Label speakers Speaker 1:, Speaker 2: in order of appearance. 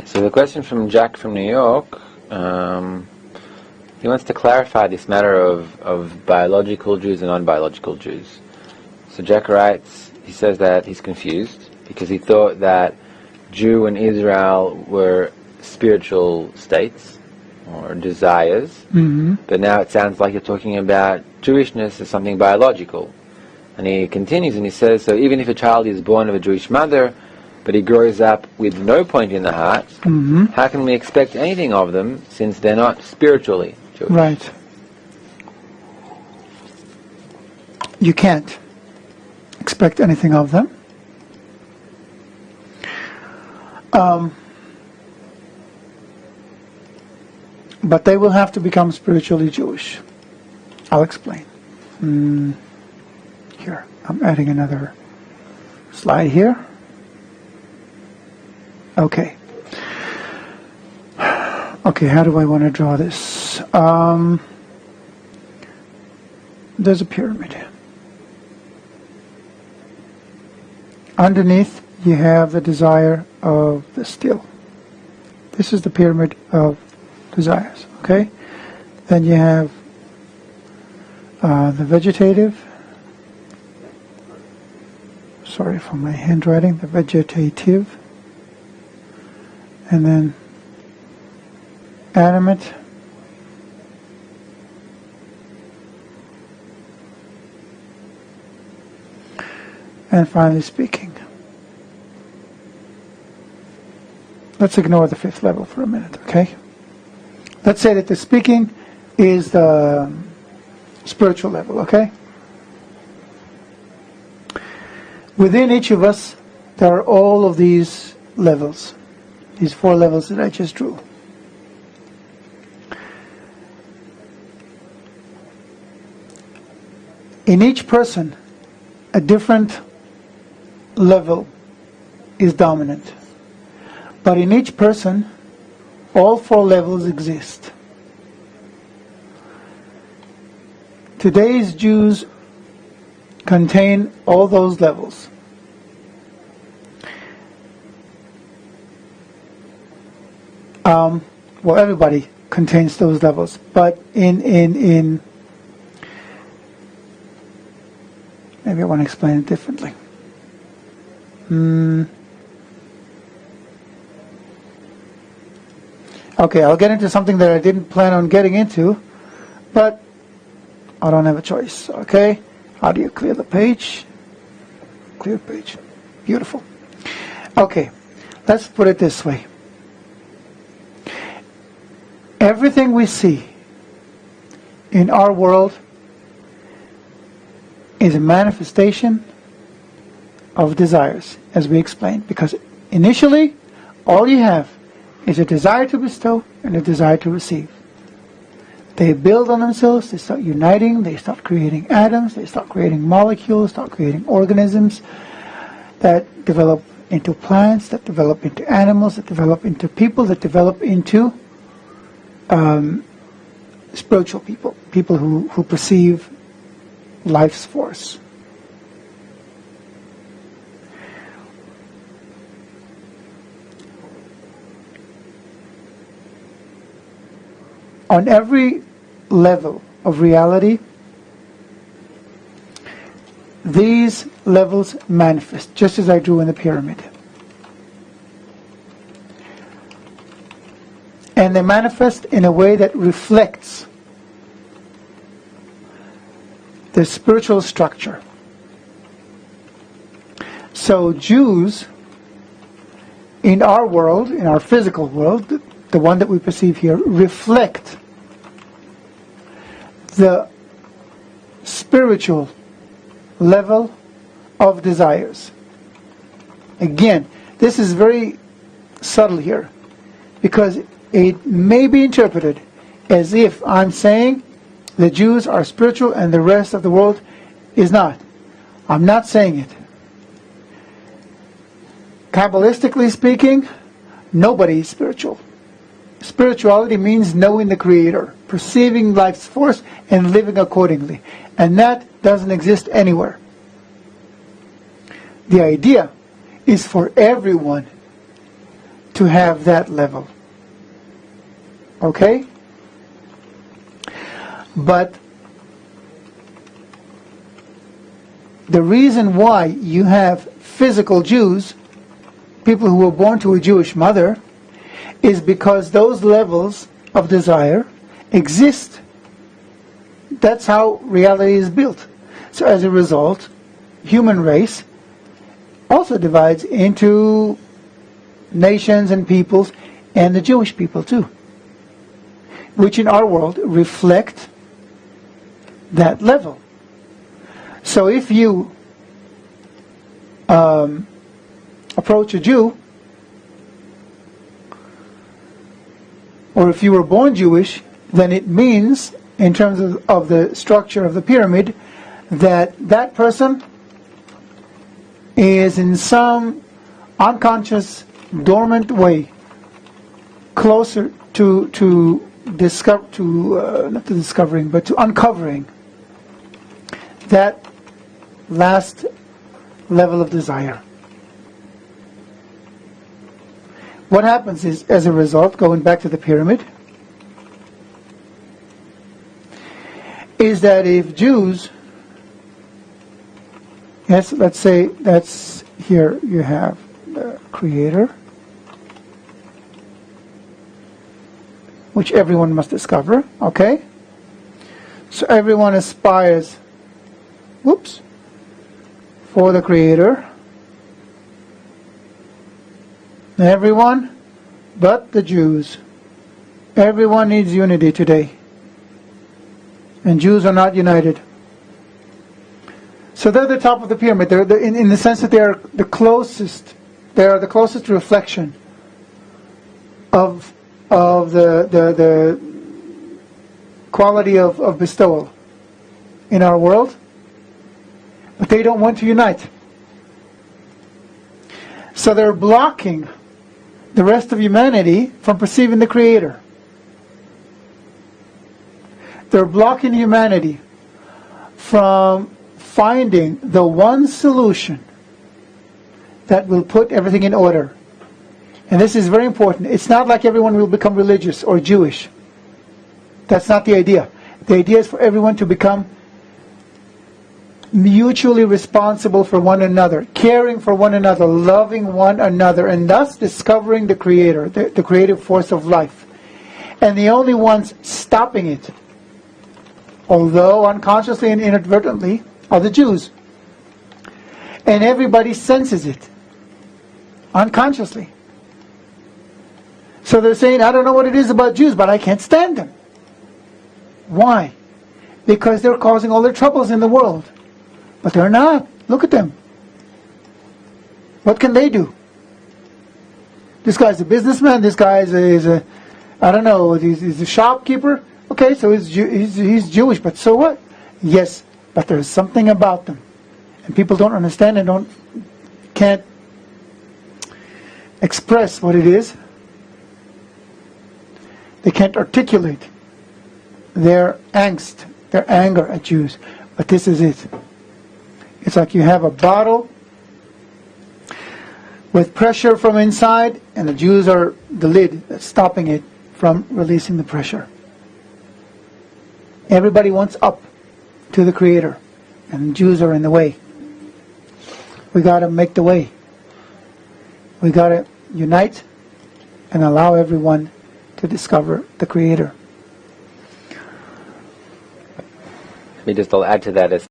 Speaker 1: So the question from Jack from New York, he wants to clarify this matter of biological Jews and non-biological Jews. So Jack writes, he says that he's confused because he thought that Jew and Israel were spiritual states or desires, but now it sounds like you're talking about Jewishness as something biological. And he continues and he says, so even if a child is born of a Jewish mother, but he grows up with no point in the heart, how can we expect anything of them since they're not spiritually Jewish?
Speaker 2: Right. You can't expect anything of them. But they will have to become spiritually Jewish. I'll explain. Here, I'm adding another slide here. Okay. Okay, how do I want to draw this? There's a pyramid. Underneath, you have the desire of the still. This is the pyramid of desires, okay? Then you have the vegetative. Sorry for my handwriting. The vegetative. And then animate. And finally speaking. Let's ignore the fifth level for a minute, okay? Let's say that the speaking is the spiritual level, okay? Within each of us, there are all of these levels, these 4 levels that I just drew. In each person, a different level is dominant. But in each person, all 4 levels exist. Today's Jews contain all those levels. Well, everybody contains those levels, but in maybe I want to explain it differently. Okay, I'll get into something that I didn't plan on getting into, but I don't have a choice, okay? How do you clear the page? Clear page. Beautiful. Okay, let's put it this way. Everything we see in our world is a manifestation of desires, as we explained, because initially all you have is a desire to bestow and a desire to receive. They build on themselves, they start uniting, they start creating atoms, they start creating molecules, start creating organisms that develop into plants, that develop into animals, that develop into people, that develop into spiritual people, people who perceive life's force. On every level of reality, these levels manifest, just as I drew in the pyramid. And they manifest in a way that reflects the spiritual structure. So Jews, in our world, in our physical world, the one that we perceive here, reflect the spiritual level of desires. Again, this is very subtle here, because it may be interpreted as if I'm saying the Jews are spiritual and the rest of the world is not. I'm not saying it. Kabbalistically speaking, nobody is spiritual. Spirituality means knowing the Creator, perceiving life's force, and living accordingly. And that doesn't exist anywhere. The idea is for everyone to have that level. Okay? But the reason why you have physical Jews, people who were born to a Jewish mother, is because those levels of desire exist. That's how reality is built. So as a result, human race also divides into nations and peoples, and the Jewish people too, which in our world reflect that level. So if you approach a Jew, or if you were born Jewish, then it means, in terms of the structure of the pyramid, that that person is in some unconscious, dormant way closer to uncovering that last level of desire. What happens is, as a result, going back to the pyramid, is that if Jews, yes, let's say that's here you have the Creator, which everyone must discover, okay? So everyone aspires, for the Creator. Everyone but the Jews. Everyone needs unity today. And Jews are not united. So they're the top of the pyramid. They're in the sense that they are the closest. They are the closest reflection of the quality of bestowal in our world. But they don't want to unite. So they're blocking the rest of humanity from perceiving the Creator. They're blocking humanity from finding the one solution that will put everything in order. And this is very important. It's not like everyone will become religious or Jewish. That's not the idea. The idea is for everyone to become mutually responsible for one another, caring for one another, loving one another, and thus discovering the Creator, the creative force of life. And the only ones stopping it, although unconsciously and inadvertently, are the Jews. And everybody senses it, unconsciously. So they're saying, I don't know what it is about Jews, but I can't stand them. Why? Because they're causing all their troubles in the world. But they're not. Look at them. What can they do? This guy's a businessman. This guy is a I don't know, he's a shopkeeper. Okay, so he's Jewish, but so what? Yes, but there's something about them. And people don't understand and can't express what it is. They can't articulate their angst, their anger at Jews. But this is it. It's like you have a bottle with pressure from inside, and the Jews are the lid that's stopping it from releasing the pressure. Everybody wants up to the Creator, and the Jews are in the way. We got to make the way. We got to unite and allow everyone to discover the Creator.
Speaker 1: Let me just add to that.